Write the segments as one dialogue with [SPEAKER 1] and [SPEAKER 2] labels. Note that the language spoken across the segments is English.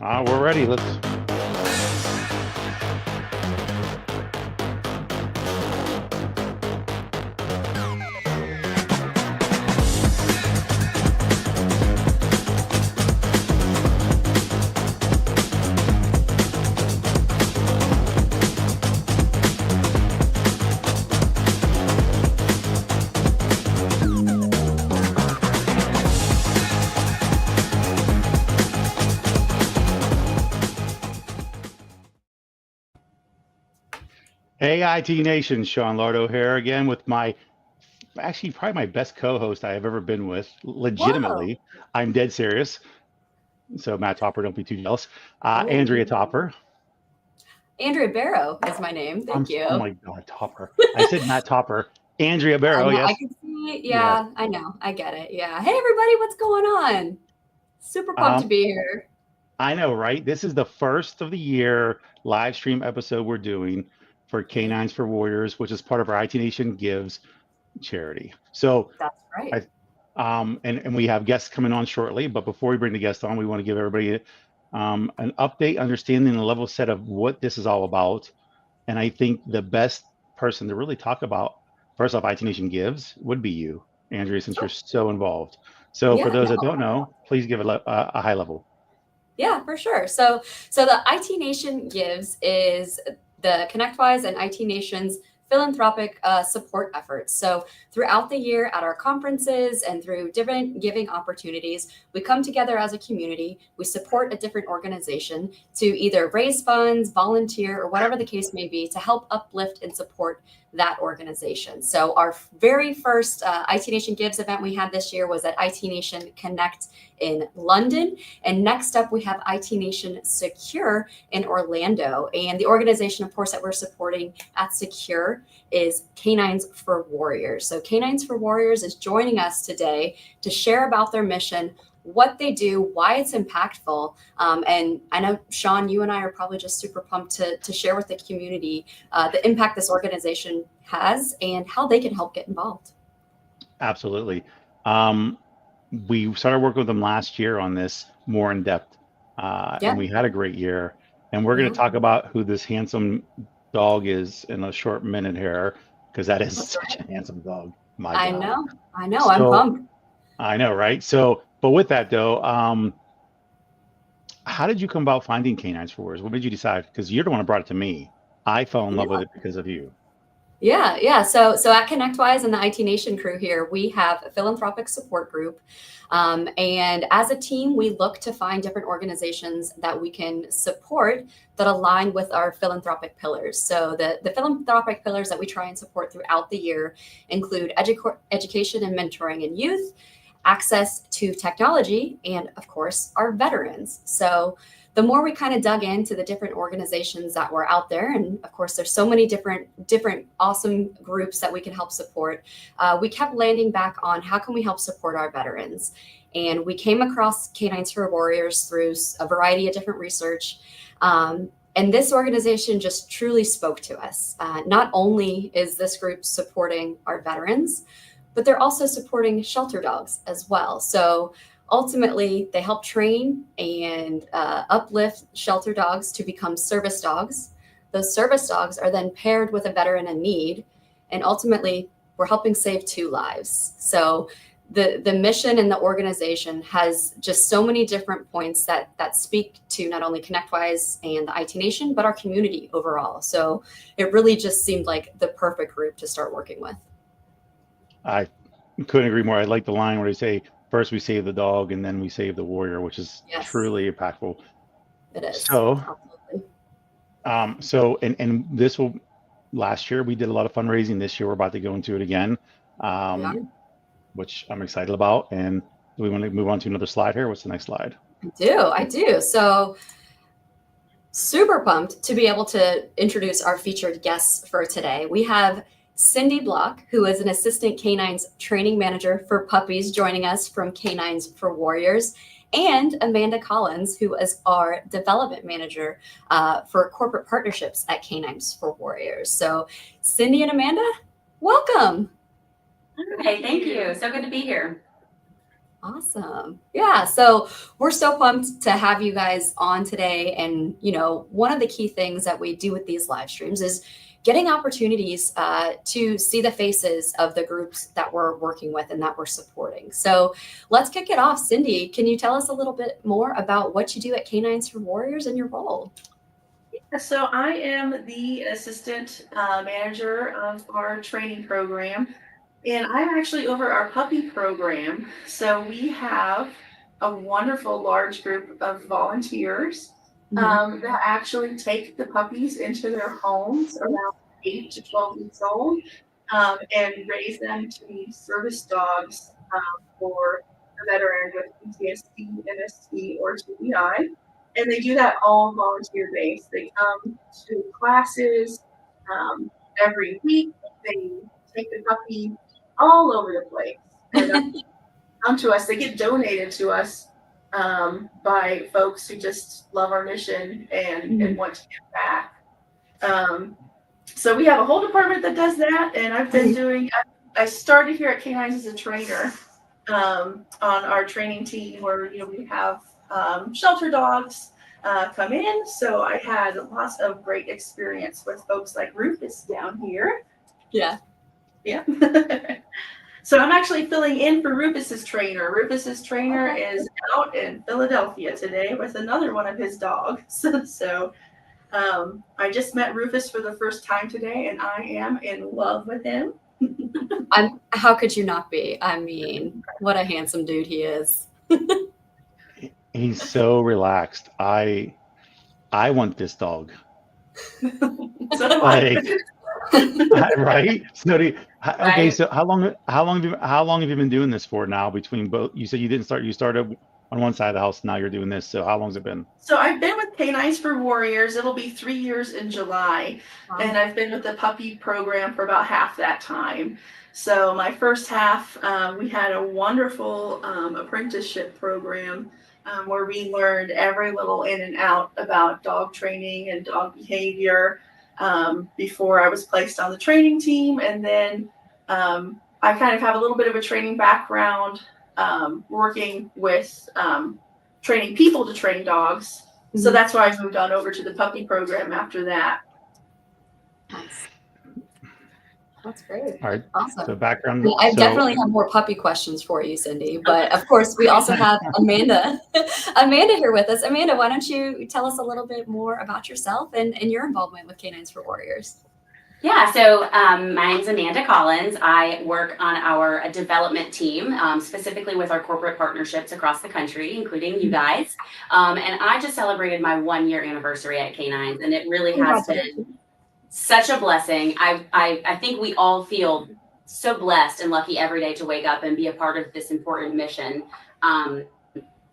[SPEAKER 1] We're ready. Let's. Hey, IT Nation, Sean Lardo here again with actually probably my best co-host I have ever been with.
[SPEAKER 2] Whoa.
[SPEAKER 1] Legitimately, I'm dead serious. So Matt Topper, don't be too jealous. Andrea
[SPEAKER 2] Oh,
[SPEAKER 1] Topper.
[SPEAKER 2] Andrea Barrow is my name. Thank
[SPEAKER 1] Oh
[SPEAKER 2] you.
[SPEAKER 1] my God, Topper. I said Matt Topper. Andrea
[SPEAKER 2] I
[SPEAKER 1] Barrow,
[SPEAKER 2] know. I
[SPEAKER 1] yes.
[SPEAKER 2] can see.
[SPEAKER 1] Yeah.
[SPEAKER 2] Yeah, I know. I get it. Yeah. Hey, everybody. What's going on? Super pumped to
[SPEAKER 1] Um,
[SPEAKER 2] be here.
[SPEAKER 1] I know, right? This is the first of the year live stream episode we're doing for
[SPEAKER 2] Yeah,
[SPEAKER 1] K9s For Warriors, which is part of our IT Nation Gives charity. So
[SPEAKER 2] that's right.
[SPEAKER 1] I and we have guests coming on shortly. But before we bring the guests on, we want to give everybody an update, understanding, and a level set of what this is all about. And I think the best person to really talk about, first off, IT Nation Gives would be you, Andrea, since you're
[SPEAKER 2] Sure.
[SPEAKER 1] so involved. So for
[SPEAKER 2] Yeah.
[SPEAKER 1] those that
[SPEAKER 2] No.
[SPEAKER 1] don't know, please give a high level.
[SPEAKER 2] Yeah, for sure. So the IT Nation Gives is the ConnectWise and IT Nation's philanthropic support efforts. So throughout the year at our conferences and through different giving opportunities, we come together as a community. We support a different organization to either raise funds, volunteer, or whatever the case may be to help uplift and support that organization. So our very first IT Nation Gives event we had this year was at IT Nation Connect in London. And next up, we have IT Nation Secure in Orlando. And the organization, of course, that we're supporting at Secure is K9s For Warriors. So K9s For Warriors is joining us today to share about their mission, what they do, why it's impactful. And I know, Sean, you and I are probably just super pumped to share with the community the impact this organization has and how they can help get involved.
[SPEAKER 1] Absolutely. Um, we started working with them last year on this more in depth,
[SPEAKER 2] Yeah.
[SPEAKER 1] and we had a great year. And we're going
[SPEAKER 2] Yeah.
[SPEAKER 1] to talk about who this handsome dog is in a short minute here, because that is
[SPEAKER 2] That's
[SPEAKER 1] such
[SPEAKER 2] right.
[SPEAKER 1] a handsome dog. My
[SPEAKER 2] I
[SPEAKER 1] God.
[SPEAKER 2] know. I know. I'm
[SPEAKER 1] So
[SPEAKER 2] pumped.
[SPEAKER 1] I know, right? So, but with that though, how did you come about finding Canines for Warriors? What made you decide? Because you're the one who brought it to me. I fell in love with
[SPEAKER 2] Yeah.
[SPEAKER 1] it because of you.
[SPEAKER 2] Yeah. So at ConnectWise and the IT Nation crew here, we have a philanthropic support group. And as a team, we look to find different organizations that we can support that align with our philanthropic pillars. So the philanthropic pillars that we try and support throughout the year include education and mentoring in youth, access to technology, and of course, our veterans. So the more we kind of dug into the different organizations that were out there, and of course there's so many different awesome groups that we can help support, we kept landing back on how can we help support our veterans. And we came across K9s For Warriors through a variety of different research. And this organization just truly spoke to us. Not only is this group supporting our veterans, but they're also supporting shelter dogs as well. So ultimately, they help train and uplift shelter dogs to become service dogs. Those service dogs are then paired with a veteran in need, and ultimately, we're helping save two lives. So the mission and the organization has just so many different points that speak to not only ConnectWise and the IT Nation, but our community overall. So it really just seemed like the perfect group to start working with.
[SPEAKER 1] I couldn't agree more. I like the line where they say, first we save the dog and then we save the warrior, which is
[SPEAKER 2] Yes,
[SPEAKER 1] truly impactful.
[SPEAKER 2] it is.
[SPEAKER 1] So,
[SPEAKER 2] Absolutely.
[SPEAKER 1] and this will, last year we did a lot of fundraising. This year we're about to go into it again,
[SPEAKER 2] Yeah,
[SPEAKER 1] um, which I'm excited about. And do we want to move on to another slide here? What's the next slide?
[SPEAKER 2] I do. I do. So super pumped to be able to introduce our featured guests for today. We have Cindy Block, who is an assistant K9s training manager for puppies, joining us from K9s For Warriors, and Amanda Collins, who is our development manager for corporate partnerships at K9s For Warriors. So, Cindy and Amanda, welcome.
[SPEAKER 3] Hi, thank you. So good to be here.
[SPEAKER 2] Awesome. Yeah. So we're so pumped to have you guys on today. And, one of the key things that we do with these live streams is getting opportunities to see the faces of the groups that we're working with and that we're supporting. So let's kick it off. Cindy, can you tell us a little bit more about what you do at K9s For Warriors and your role?
[SPEAKER 3] So I am the assistant manager of our training program, and I'm actually over our puppy program. So we have a wonderful large group of volunteers that actually take the puppies into their homes around 8 to 12 weeks old and raise them to be service dogs for a veteran with PTSD, MST, or TBI. And they do that all volunteer based. They come to classes every week. They take the puppy all over the place and come to us. They get donated to us by folks who just love our mission and want to give back. So we have a whole department that does that, and I've been doing. I started here at K9s as a trainer on our training team, where we have shelter dogs come in. So I had lots of great experience with folks like Rufus down here.
[SPEAKER 2] Yeah.
[SPEAKER 3] So I'm actually filling in for Rufus's trainer. Rufus's trainer is out in Philadelphia today with another one of his dogs. So I just met Rufus for the first time today, and I am in love with him.
[SPEAKER 2] How could you not be? I mean, what a handsome dude he is.
[SPEAKER 1] He's so relaxed. I want this dog.
[SPEAKER 3] So do I.
[SPEAKER 1] Right? Okay,
[SPEAKER 2] Right.
[SPEAKER 1] so how long have you been doing this for now between both? You said you started on one side of the house, now you're doing this. So how long has it been?
[SPEAKER 3] So I've been with K9s For Warriors. It'll be 3 years in July.
[SPEAKER 2] Wow.
[SPEAKER 3] And I've been with the puppy program for about half that time. So my first half, we had a wonderful apprenticeship program where we learned every little in and out about dog training and dog behavior before I was placed on the training team. And then I kind of have a little bit of a training background working with training people to train dogs. So that's why I moved on over to the puppy program after that.
[SPEAKER 2] Nice. That's great.
[SPEAKER 1] All right.
[SPEAKER 2] Awesome.
[SPEAKER 1] So background.
[SPEAKER 2] Well, I definitely have more puppy questions for you, Cindy. But of course, we also have Amanda. Amanda here with us. Amanda, why don't you tell us a little bit more about yourself and your involvement with K9s For Warriors?
[SPEAKER 4] Yeah, so my name's Amanda Collins. I work on our development team, specifically with our corporate partnerships across the country, including you guys. And I just celebrated my 1-year anniversary at K9s, and it really has been such a blessing. I think we all feel so blessed and lucky every day to wake up and be a part of this important mission.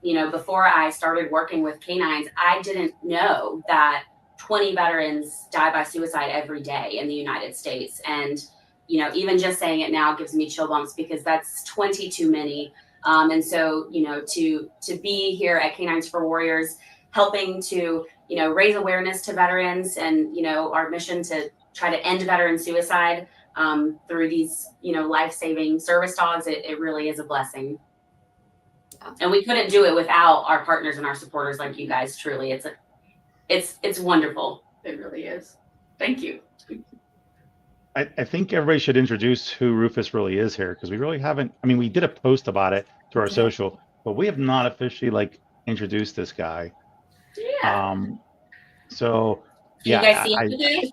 [SPEAKER 4] Before I started working with K9s, I didn't know that 20 veterans die by suicide every day in the United States. And, even just saying it now gives me chill bumps because that's 20 too many. And so, to be here at K9s For Warriors, helping to, raise awareness to veterans and, our mission to try to end veteran suicide through these, life-saving service dogs, it really is a blessing. And we couldn't do it without our partners and our supporters like you guys. Truly, it's wonderful.
[SPEAKER 3] It really is. Thank you.
[SPEAKER 1] I think everybody should introduce who Rufus really is here, because we really haven't. I mean, we did a post about it through our social, but we have not officially introduced this guy.
[SPEAKER 3] Yeah.
[SPEAKER 1] So
[SPEAKER 4] Can you guys see him today?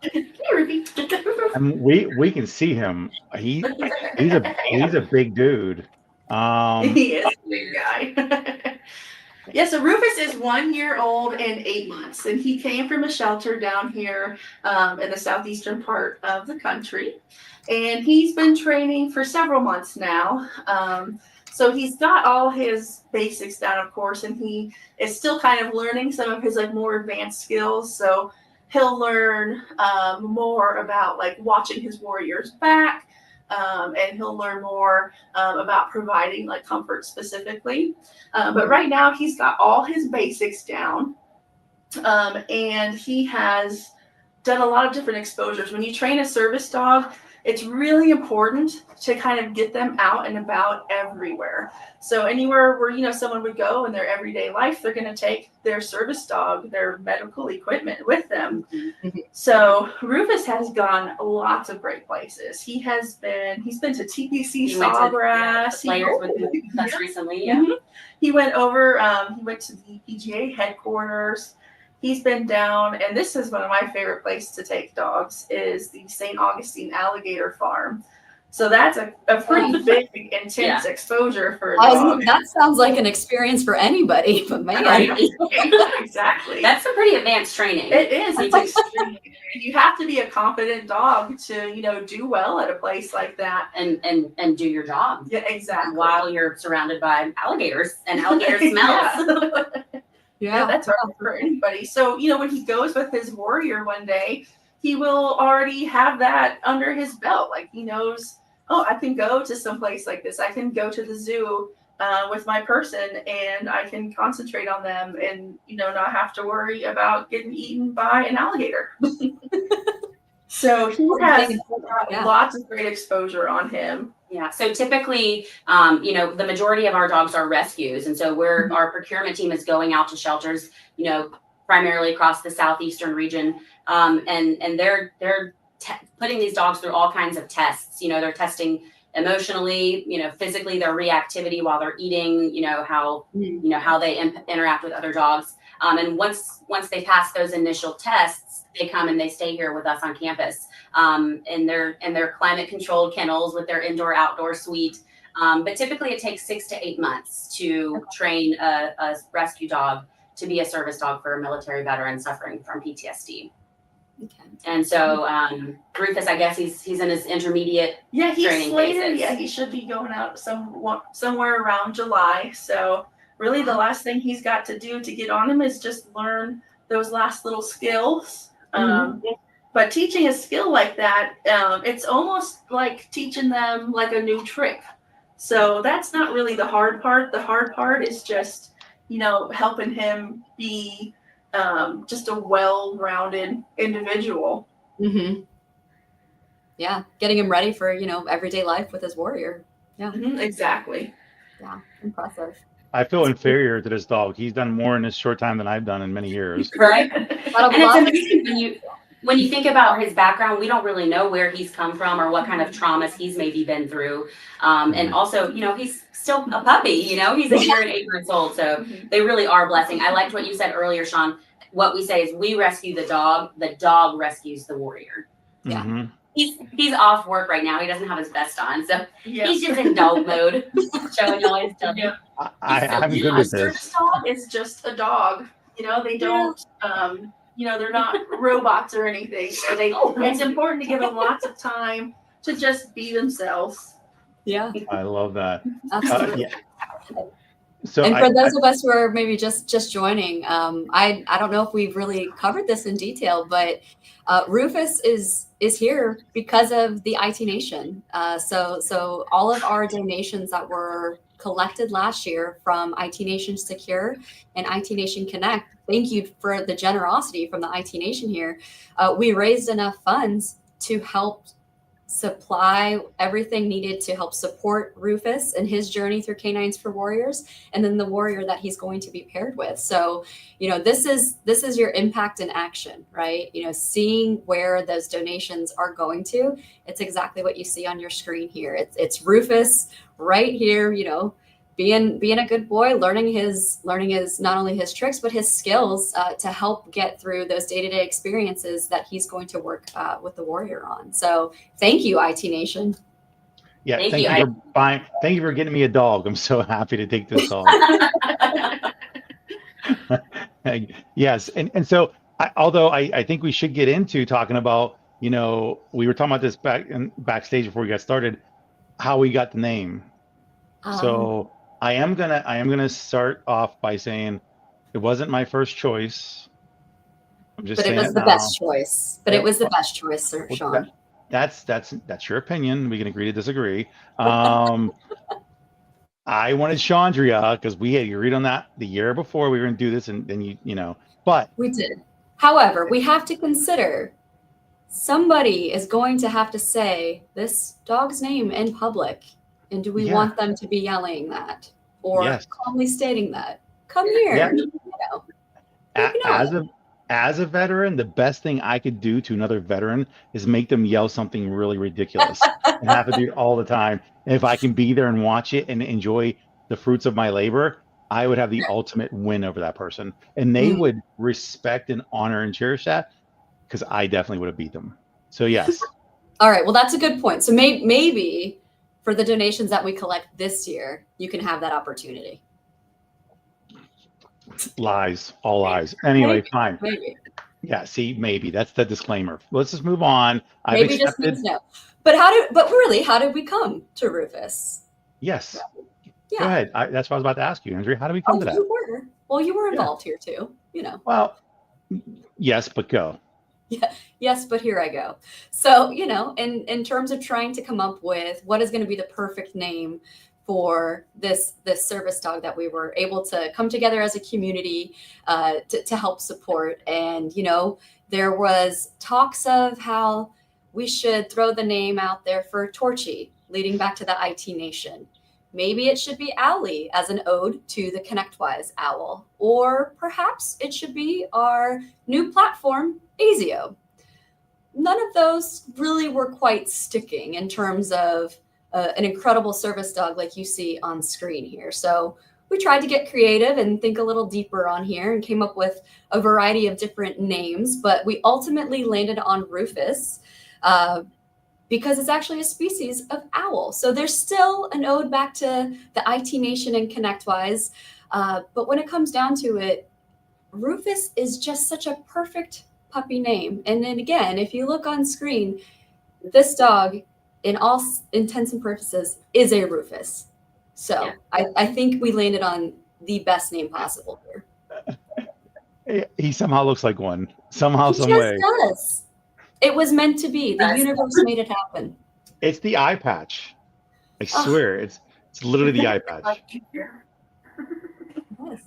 [SPEAKER 1] we can see him. He's a big dude.
[SPEAKER 3] He is a big guy. Yeah, so Rufus is 1 year old and 8 months, and he came from a shelter down here in the southeastern part of the country. And he's been training for several months now. So he's got all his basics down, of course, and he is still kind of learning some of his more advanced skills. So he'll learn more about watching his warriors back. And he'll learn more about providing comfort specifically. But right now he's got all his basics down. And he has done a lot of different exposures. When you train a service dog, it's really important to kind of get them out and about everywhere. So anywhere where, you know, someone would go in their everyday life, they're going to take their service dog, their medical equipment with them.
[SPEAKER 2] Mhm.
[SPEAKER 3] So Rufus has gone lots of great places. He's been to TPC
[SPEAKER 4] He went to
[SPEAKER 3] Sawgrass.
[SPEAKER 4] the players with us recently. Yeah.
[SPEAKER 3] Mhm. He went over, he went to the PGA headquarters. He's been down, and this is one of my favorite places to take dogs, is the St. Augustine Alligator Farm. So that's a pretty big, intense exposure for a dog.
[SPEAKER 2] That sounds like an experience for anybody, but man.
[SPEAKER 4] Right.
[SPEAKER 3] Exactly.
[SPEAKER 4] That's some pretty advanced training.
[SPEAKER 3] It is. It's extremely. You have to be a confident dog to, you know, do well at a place like that.
[SPEAKER 4] And do your job.
[SPEAKER 3] Yeah, exactly.
[SPEAKER 4] While you're surrounded by alligators and alligator smells.
[SPEAKER 3] Yeah, that's hard for anybody. So, you know, when he goes with his warrior one day, he will already have that under his belt. Like, he knows, oh, I can go to some place like this. I can go to the zoo with my person, and I can concentrate on them and, you know, not have to worry about getting eaten by an alligator. So he has lots of great exposure on him.
[SPEAKER 4] Yeah. So typically, you know, the majority of our dogs are rescues. And so our procurement team is going out to shelters, you know, primarily across the southeastern region. And they're putting these dogs through all kinds of tests. You know, they're testing emotionally, you know, physically, their reactivity while they're eating, you know, how they interact with other dogs. And once they pass those initial tests, they come and they stay here with us on campus, in their climate controlled kennels with their indoor outdoor suite. But typically it takes 6 to 8 months to train a rescue dog to be a service dog for a military veteran suffering from PTSD. Okay. And so Rufus, I guess he's in his intermediate.
[SPEAKER 3] Yeah, he's
[SPEAKER 4] training
[SPEAKER 3] slated.
[SPEAKER 4] phases.
[SPEAKER 3] Yeah, he should be going out somewhere around July. So really, the last thing he's got to do to get on him is just learn those last little skills. But teaching a skill like that, it's almost like teaching them like a new trick. So that's not really the hard part. The hard part is just, you know, helping him be just a well-rounded individual.
[SPEAKER 2] Mm-hmm. Yeah, getting him ready for, you know, everyday life with his warrior. Yeah,
[SPEAKER 3] exactly.
[SPEAKER 2] Yeah, impressive.
[SPEAKER 1] I feel inferior to this dog. He's done more in this short time than I've done in many years.
[SPEAKER 4] Right. And it's amazing when you think about his background, we don't really know where he's come from or what kind of traumas he's maybe been through. And also, you know, he's still a puppy, you know, he's a year and 8 months old. So they really are a blessing. I liked what you said earlier, Sean. What we say is we rescue the dog rescues the warrior. Yeah. Mm-hmm. He's off work right now. He doesn't have his vest on. So he's just in dog mode, showing y'all his tail.
[SPEAKER 3] Yeah.
[SPEAKER 1] I'm good with this.
[SPEAKER 3] A dog is just a dog. You know, they don't, you know, they're not robots or anything. So it's important to give them lots of time to just be themselves.
[SPEAKER 2] Yeah.
[SPEAKER 1] I love that.
[SPEAKER 2] Absolutely.
[SPEAKER 1] Yeah. So
[SPEAKER 2] and for those of us who are maybe just joining, I don't know if we've really covered this in detail, but Rufus is here because of the IT Nation. So all of our donations that were collected last year from IT Nation Secure and IT Nation Connect, thank you for the generosity from the IT Nation here. We raised enough funds to help supply everything needed to help support Rufus and his journey through K9s For Warriors, and then the warrior that he's going to be paired with. So, you know, this is your impact in action, right? You know, seeing where those donations are going to, it's exactly what you see on your screen here. It's Rufus right here, you know, being a good boy, learning his not only his tricks but his skills to help get through those day-to-day experiences that he's going to work with the warrior on. So thank you, IT Nation.
[SPEAKER 1] Yeah, thank you for getting me a dog. I'm so happy to take this dog. Yes, and so although I think we should get into talking about, you know, we were talking about this backstage before we got started, how we got the name. So I am gonna start off by saying it wasn't my first choice. I'm just saying
[SPEAKER 2] it was the best choice. But it was the best choice, sir, Sean.
[SPEAKER 1] That's your opinion. We can agree to disagree. I wanted Chandria because we had agreed on that the year before we were gonna do this, and then you know, but
[SPEAKER 2] we did. However, we have to consider somebody is going to have to say this dog's name in public. And do we
[SPEAKER 1] Yeah.
[SPEAKER 2] want them to be yelling that or
[SPEAKER 1] Yes.
[SPEAKER 2] calmly stating that? Come here.
[SPEAKER 1] Yeah.
[SPEAKER 2] You know, maybe not.
[SPEAKER 1] As a veteran, the best thing I could do to another veteran is make them yell something really ridiculous and have to do it all the time. And if I can be there and watch it and enjoy the fruits of my labor, I would have the ultimate win over that person. And they would respect and honor and cherish that because I definitely would have beat them. So yes.
[SPEAKER 2] All right. Well, that's a good point. So maybe for the donations that we collect this year, you can have that opportunity.
[SPEAKER 1] Lies, all lies. Anyway,
[SPEAKER 2] Maybe,
[SPEAKER 1] fine.
[SPEAKER 2] Maybe.
[SPEAKER 1] Yeah, see, maybe that's the disclaimer. Let's just move on. I've
[SPEAKER 2] Maybe just
[SPEAKER 1] accepted.
[SPEAKER 2] means no. But really, how did we come to Rufus?
[SPEAKER 1] Yes.
[SPEAKER 2] Yeah.
[SPEAKER 1] Go ahead. That's what I was about to ask you, Andrea. How do we come to that?
[SPEAKER 2] You were involved here too, you know.
[SPEAKER 1] Well, yes, but go.
[SPEAKER 2] Yeah. Yes, but here I go. So, you know, in terms of trying to come up with what is going to be the perfect name for this service dog that we were able to come together as a community to help support. And, you know, there was talks of how we should throw the name out there for Torchy, leading back to the IT Nation. Maybe it should be Owlie as an ode to the ConnectWise owl, or perhaps it should be our new platform, ASIO. None of those really were quite sticking in terms of an incredible service dog like you see on screen here. So we tried to get creative and think a little deeper on here and came up with a variety of different names, but we ultimately landed on Rufus because it's actually a species of owl. So there's still an ode back to the IT Nation and ConnectWise, but when it comes down to it, Rufus is just such a perfect puppy name. And then again, if you look on screen, this dog, in all intents and purposes, is a Rufus. So yeah. I think we landed on the best name possible here.
[SPEAKER 1] He somehow looks like one. Somehow, some way.
[SPEAKER 2] He just does. It was meant to be. The universe made it happen.
[SPEAKER 1] It's the eye patch. I swear, it's literally the eye patch.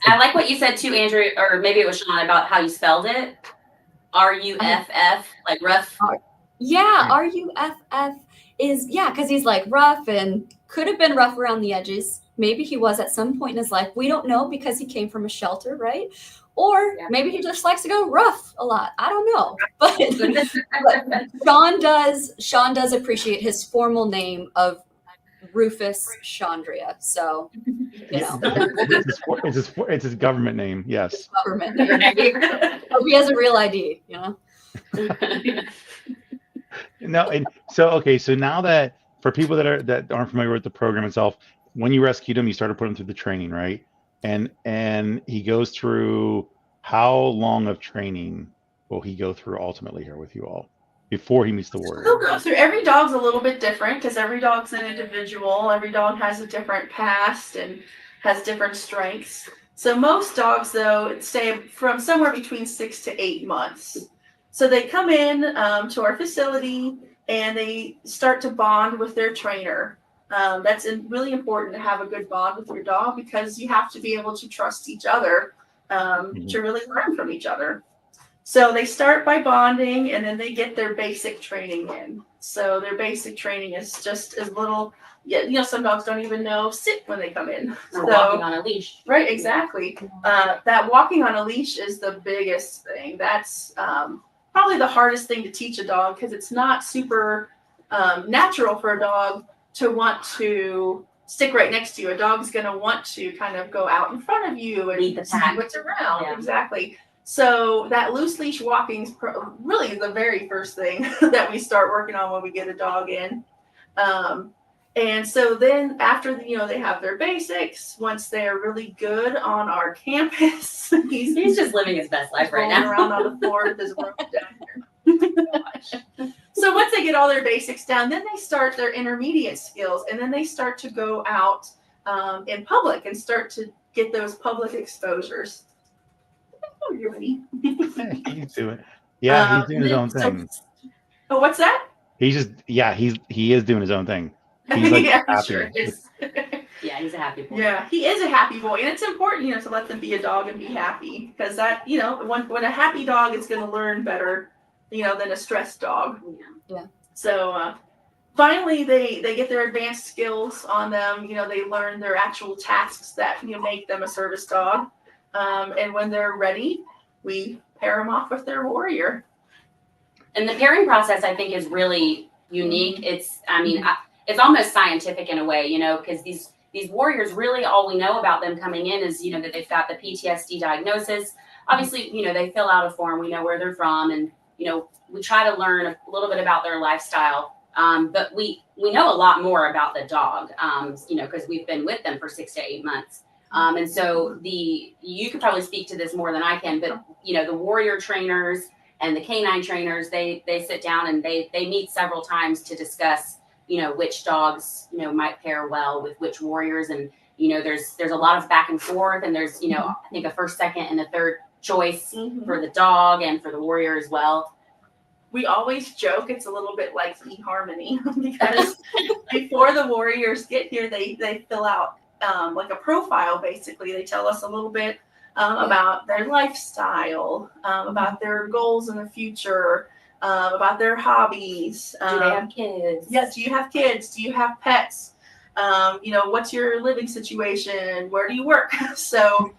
[SPEAKER 4] I like what you said too, Andrew, or maybe it was Sean, about how you spelled it. R-U-F-F, like rough.
[SPEAKER 2] Yeah, R-U-F-F is, because he's like rough and could have been rough around the edges. Maybe he was at some point in his life. We don't know because he came from a shelter, right? Or maybe he just likes to go rough a lot. I don't know. But Sean does appreciate his formal name of Rufus Chandria. So, you know.
[SPEAKER 1] It's his government name, yes.
[SPEAKER 2] Government name. Hope he has a real ID, you know.
[SPEAKER 1] No, and so now that for people that aren't familiar with the program itself, when you rescued him, you started putting him through the training, right? And he goes through how long of training will he go through ultimately here with you all before he meets the warrior?
[SPEAKER 3] He'll go through. Every dog's a little bit different because every dog's an individual. Every dog has a different past and has different strengths. So most dogs, though, stay from somewhere between 6 to 8 months. So they come in to our facility and they start to bond with their trainer. That's really important to have a good bond with your dog because you have to be able to trust each other to really learn from each other. So they start by bonding and then they get their basic training in. So their basic training is just as little, some dogs don't even know sit when they come in.
[SPEAKER 4] Or walking on a leash.
[SPEAKER 3] Right, exactly. That walking on a leash is the biggest thing. That's probably the hardest thing to teach a dog because it's not super natural for a dog to want to stick right next to you. A dog's going to want to kind of go out in front of you and see what's around. Yeah. Exactly. So that loose leash walking is really the very first thing that we start working on when we get a dog in. And so then after, they have their basics, once they're really good on our campus,
[SPEAKER 4] he's just living his best life right now.
[SPEAKER 3] Around on the floor with his room down here. So once they get all their basics down, then they start their intermediate skills, and then they start to go out in public and start to get those public exposures. Oh, you're ready.
[SPEAKER 1] He's doing. Yeah, he's doing his own thing.
[SPEAKER 3] Oh, what's that?
[SPEAKER 1] He is doing his own thing. He's like happy.
[SPEAKER 3] Sure is.
[SPEAKER 4] Yeah, he's a happy boy.
[SPEAKER 3] Yeah, he is a happy boy, and it's important, to let them be a dog and be happy, because that, when a happy dog is going to learn better than a stressed dog.
[SPEAKER 2] Yeah.
[SPEAKER 3] So finally, they get their advanced skills on them. They learn their actual tasks that make them a service dog. And when they're ready, we pair them off with their warrior.
[SPEAKER 4] And the pairing process, I think, is really unique. It's, I mean, it's almost scientific in a way, because these warriors, really all we know about them coming in is, that they've got the PTSD diagnosis. Obviously, they fill out a form, we know where they're from, and, we try to learn a little bit about their lifestyle. But we know a lot more about the dog, because we've been with them for 6 to 8 months. And so you could probably speak to this more than I can, but, the warrior trainers and the canine trainers, they sit down and they meet several times to discuss, which dogs, might pair well with which warriors. And, there's a lot of back and forth, and there's, I think a first, second, and a third choice for the dog and for the warrior as well.
[SPEAKER 3] We always joke it's a little bit like eHarmony because before the warriors get here, they fill out like a profile. Basically, they tell us a little bit about their lifestyle, about their goals in the future, about their hobbies.
[SPEAKER 4] Do they have kids?
[SPEAKER 3] Yes. Do you have kids? Do you have pets? What's your living situation? Where do you work? So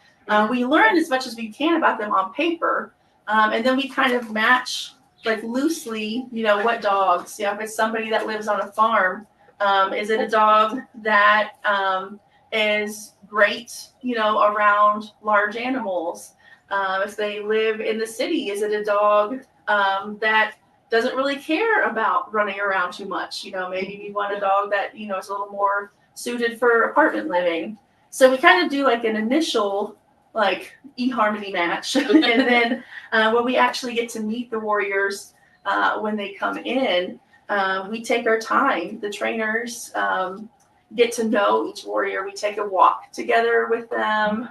[SPEAKER 3] we learn as much as we can about them on paper, and then we kind of match like loosely, what dogs. If it's somebody that lives on a farm, is it a dog that is great, around large animals? If they live in the city, is it a dog that doesn't really care about running around too much? Maybe we want a dog that, is a little more suited for apartment living. So we kind of do like an initial like eHarmony match. And then when we actually get to meet the warriors, when they come in, we take our time. The trainers get to know each warrior. We take a walk together with them.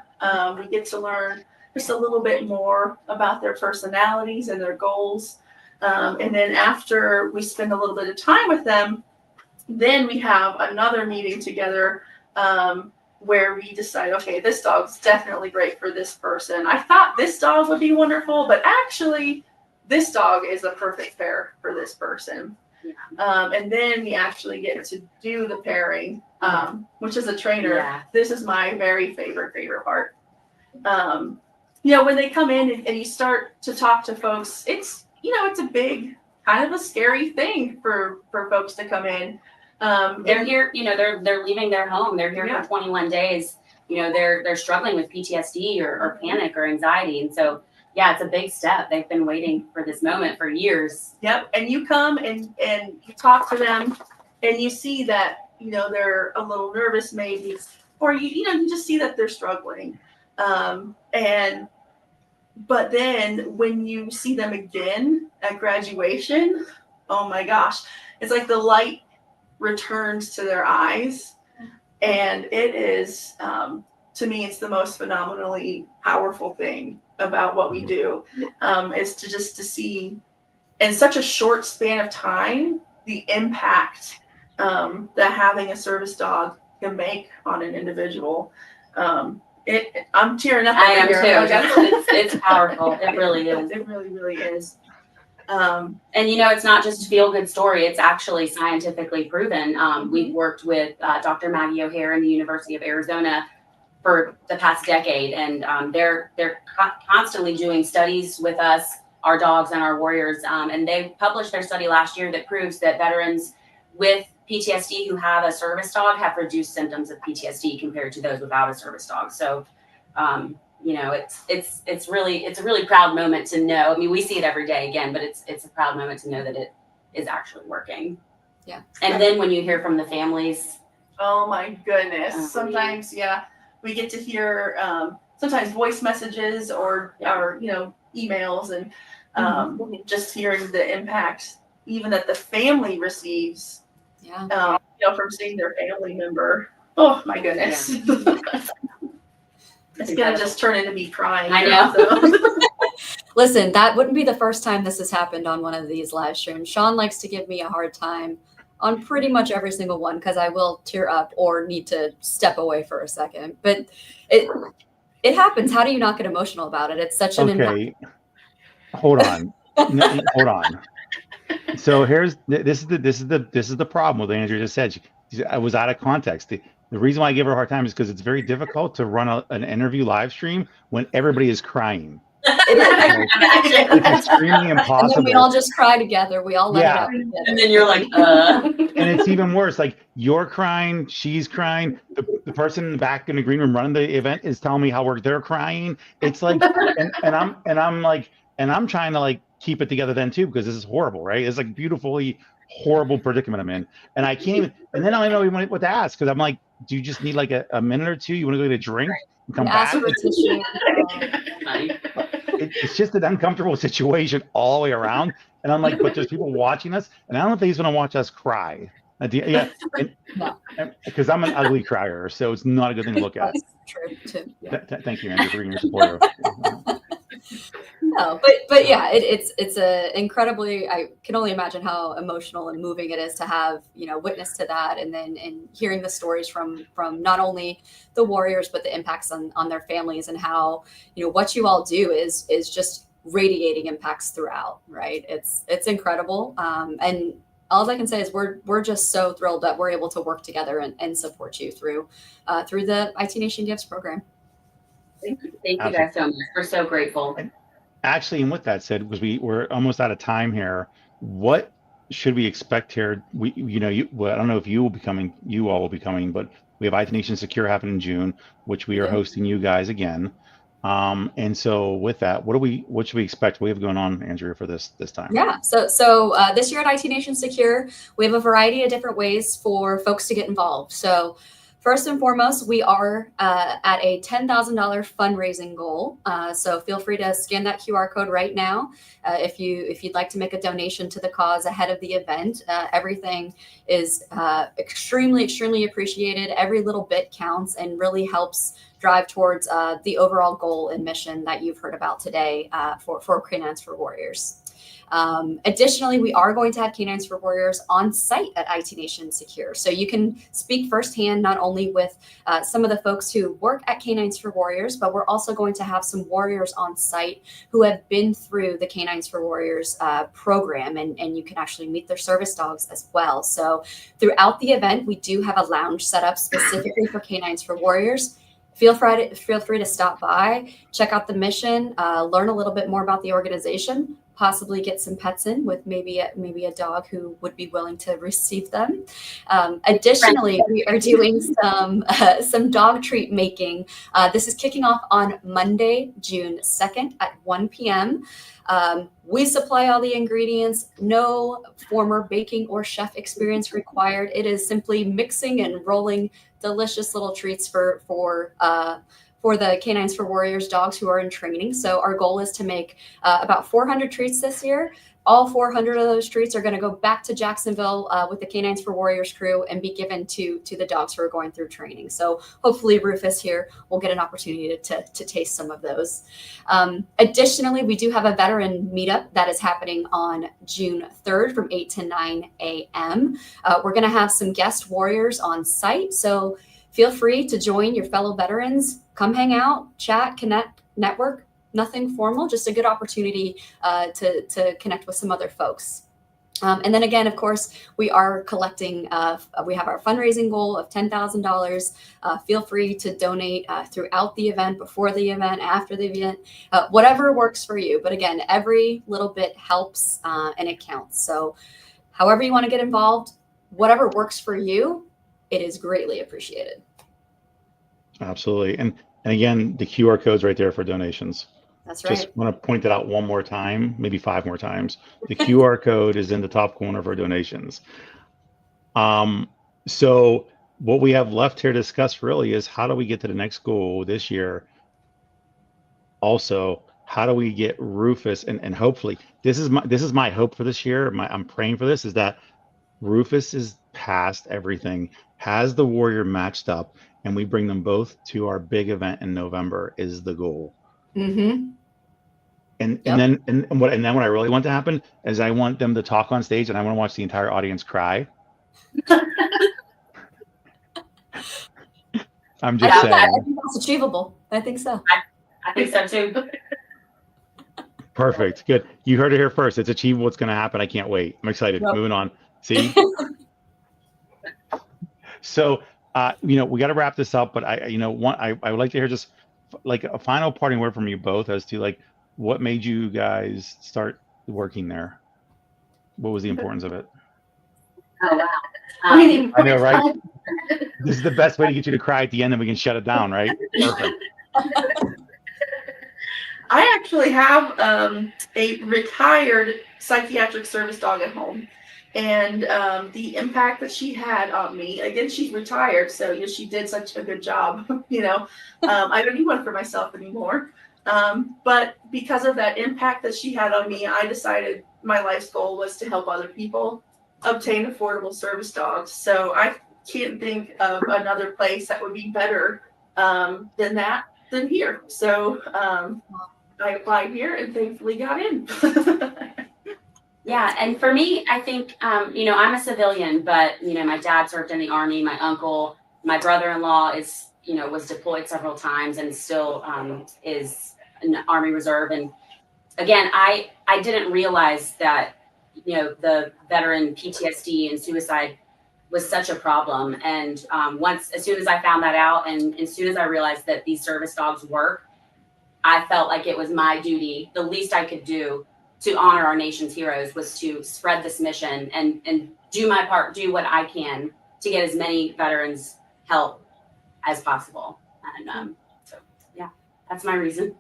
[SPEAKER 3] We get to learn just a little bit more about their personalities and their goals. And then after we spend a little bit of time with them, then we have another meeting together where we decide, okay, this dog's definitely great for this person. I thought this dog would be wonderful, but actually this dog is a perfect pair for this person. And then we actually get to do the pairing, which is a trainer.
[SPEAKER 4] Yeah.
[SPEAKER 3] This is my very favorite part. When they come in and you start to talk to folks, it's a big, kind of a scary thing for folks to come in.
[SPEAKER 4] They're here, they're leaving their home. They're here for 21 days. They're struggling with PTSD or panic or anxiety. And so, yeah, it's a big step. They've been waiting for this moment for years.
[SPEAKER 3] Yep. And you come and you talk to them and you see that, they're a little nervous maybe, or you just see that they're struggling. But then when you see them again at graduation, oh my gosh, it's like the light returns to their eyes. And it is, to me, it's the most phenomenally powerful thing about what we do, is to see in such a short span of time, the impact that having a service dog can make on an individual. I'm tearing up.
[SPEAKER 4] I am too. It's powerful. It really is.
[SPEAKER 3] It really, really is.
[SPEAKER 4] And it's not just a feel-good story. It's actually scientifically proven. We've worked with Dr. Maggie O'Hare in the University of Arizona for the past decade, and they're constantly doing studies with us, our dogs and our warriors. And they published their study last year that proves that veterans with PTSD who have a service dog have reduced symptoms of PTSD compared to those without a service dog. So, it's a really proud moment to know. I mean, we see it every day again, but it's a proud moment to know that it is actually working.
[SPEAKER 2] Yeah.
[SPEAKER 4] And then when you hear from the families,
[SPEAKER 3] oh my goodness, sometimes we get to hear sometimes voice messages or emails, and just hearing the impact even that the family receives.
[SPEAKER 2] Yeah.
[SPEAKER 3] From seeing their family member. Oh my goodness. It's gonna just turn into me crying.
[SPEAKER 4] I know.
[SPEAKER 3] So.
[SPEAKER 2] Listen, that wouldn't be the first time this has happened on one of these live streams. Sean likes to give me a hard time on pretty much every single one because I will tear up or need to step away for a second. But it happens. How do you not get emotional about it? It's such an
[SPEAKER 1] Okay. Hold on. Hold on. So this is the problem with what Andrea just said. I was out of context. The reason why I give her a hard time is because it's very difficult to run an interview live stream when everybody is crying. It's extremely impossible.
[SPEAKER 2] And then we all just cry together. We all let it out together.
[SPEAKER 4] And then you're like,
[SPEAKER 1] And it's even worse. Like, you're crying, she's crying. The person in the back in the green room running the event is telling me how they're crying. It's like, and I'm trying to like keep it together then too, because this is horrible, right? It's like beautifully horrible predicament I'm in, and I can't even. And then I don't know what to ask, because I'm like, do you just need like a minute or two? You want to go get a drink and come back? It's just an uncomfortable situation all the way around. And I'm like, but there's people watching us, and I don't know if they just want to watch us cry. Yeah, because I'm an ugly crier, so it's not a good thing to look at.
[SPEAKER 2] That's true too. Yeah.
[SPEAKER 1] Thank you, Andrew, for being your supporter.
[SPEAKER 2] No, but yeah, it's a incredibly. I can only imagine how emotional and moving it is to have witness to that, and hearing the stories from not only the Warriors but the impacts on their families, and how what you all do is just radiating impacts throughout. Right? It's incredible, and all I can say is we're just so thrilled that we're able to work together and support you through the IT Nation Gives program.
[SPEAKER 4] Thank you guys so much. We're so grateful.
[SPEAKER 1] Actually, and with that said, because we're almost out of time here, what should we expect here? I don't know if you all will be coming, but we have IT Nation Secure happening in June, which we are hosting you guys again. And so with that, what should we expect? What do we have going on, Andrea, for this time?
[SPEAKER 2] Yeah. So this year at IT Nation Secure, we have a variety of different ways for folks to get involved. So first and foremost, we are at a $10,000 fundraising goal. So feel free to scan that QR code right now if you'd like to make a donation to the cause ahead of the event. Everything is extremely, extremely appreciated. Every little bit counts and really helps drive towards the overall goal and mission that you've heard about today for K9s For Warriors. Additionally, we are going to have K9s For Warriors on site at IT Nation Secure. So you can speak firsthand, not only with some of the folks who work at K9s For Warriors, but we're also going to have some warriors on site who have been through the K9s For Warriors program, and you can actually meet their service dogs as well. So throughout the event, we do have a lounge set up specifically for K9s For Warriors. Feel free to stop by, check out the mission, learn a little bit more about the organization, possibly get some pets in with maybe a dog who would be willing to receive them. Additionally, we are doing some dog treat making. This is kicking off on Monday, June 2nd at 1 p.m. We supply all the ingredients, no former baking or chef experience required. It is simply mixing and rolling delicious little treats for the K9s For Warriors dogs who are in training. So our goal is to make about 400 treats this year. All 400 of those treats are going to go back to Jacksonville with the K9s For Warriors crew and be given to the dogs who are going through training. So hopefully Rufus here will get an opportunity to taste some of those. Additionally, we do have a veteran meetup that is happening on June 3rd from 8 to 9 a.m. We're going to have some guest warriors on site. So feel free to join your fellow veterans, come hang out, chat, connect, network. Nothing formal, just a good opportunity to connect with some other folks. And then again, of course, we are collecting, we have our fundraising goal of $10,000. Feel free to donate throughout the event, before the event, after the event, whatever works for you. But again, every little bit helps and it counts. So however you want to get involved, whatever works for you, it is greatly appreciated.
[SPEAKER 1] Absolutely. And again, the QR code's right there for donations.
[SPEAKER 2] That's right.
[SPEAKER 1] Just want to point that out one more time, maybe 5 more times. The QR code is in the top corner for donations. So what we have left here to discuss really is how do we get to the next goal this year? Also, how do we get Rufus and hopefully this is my hope for this year. I'm praying for this is that Rufus is past everything, has the warrior matched up, and we bring them both to our big event in November is the goal.
[SPEAKER 2] Mm-hmm.
[SPEAKER 1] And then what I really want to happen is I want them to talk on stage and I want to watch the entire audience cry. I'm just saying.
[SPEAKER 2] I think that's achievable. I think so.
[SPEAKER 4] I think so too.
[SPEAKER 1] Perfect. Good. You heard it here first. It's achievable. It's going to happen. I can't wait. I'm excited.
[SPEAKER 2] Yep.
[SPEAKER 1] Moving on. See? So, we got to wrap this up, but I would like to hear just like a final parting word from you both as to like what made you guys start working there. What was the importance of it?
[SPEAKER 4] Oh, wow.
[SPEAKER 1] I know, right? This is the best way to get you to cry at the end, and we can shut it down, right? Perfect.
[SPEAKER 3] I actually have a retired psychiatric service dog at home. And the impact that she had on me, again, she's retired, so she did such a good job. I don't need one for myself anymore. But because of that impact that she had on me, I decided my life's goal was to help other people obtain affordable service dogs. So I can't think of another place that would be better than here. So I applied here and thankfully got in.
[SPEAKER 4] Yeah, and for me, I think, I'm a civilian, but, my dad served in the Army, my uncle, my brother-in-law was deployed several times and still is an Army Reserve. And again, I didn't realize that, the veteran PTSD and suicide was such a problem. And as soon as I found that out and as soon as I realized that these service dogs work, I felt like it was my duty, the least I could do to honor our nation's heroes was to spread this mission and do my part, do what I can to get as many veterans help as possible. And so, yeah, that's my reason.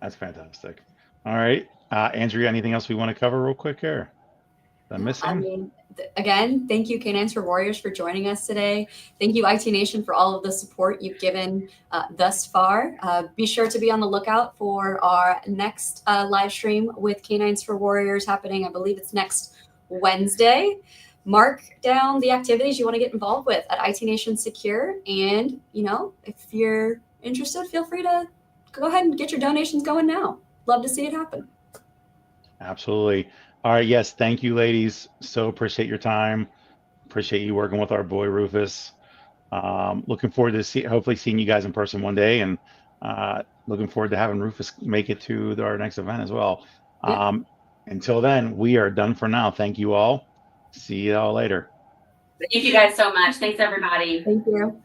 [SPEAKER 1] That's fantastic. All right. Andrea, anything else we want to cover real quick here? Did I miss anything?
[SPEAKER 2] Again, thank you, K9s For Warriors, for joining us today. Thank you, IT Nation, for all of the support you've given thus far. Be sure to be on the lookout for our next live stream with K9s For Warriors happening. I believe it's next Wednesday. Mark down the activities you want to get involved with at IT Nation Secure. And, if you're interested, feel free to go ahead and get your donations going now. Love to see it happen.
[SPEAKER 1] Absolutely. All right. Yes. Thank you, ladies. So appreciate your time. Appreciate you working with our boy Rufus. Looking forward to hopefully seeing you guys in person one day, and looking forward to having Rufus make it to our next event as well.
[SPEAKER 2] Yeah.
[SPEAKER 1] Until then, we are done for now. Thank you all. See you all later.
[SPEAKER 4] Thank you guys so much. Thanks, everybody.
[SPEAKER 2] Thank you.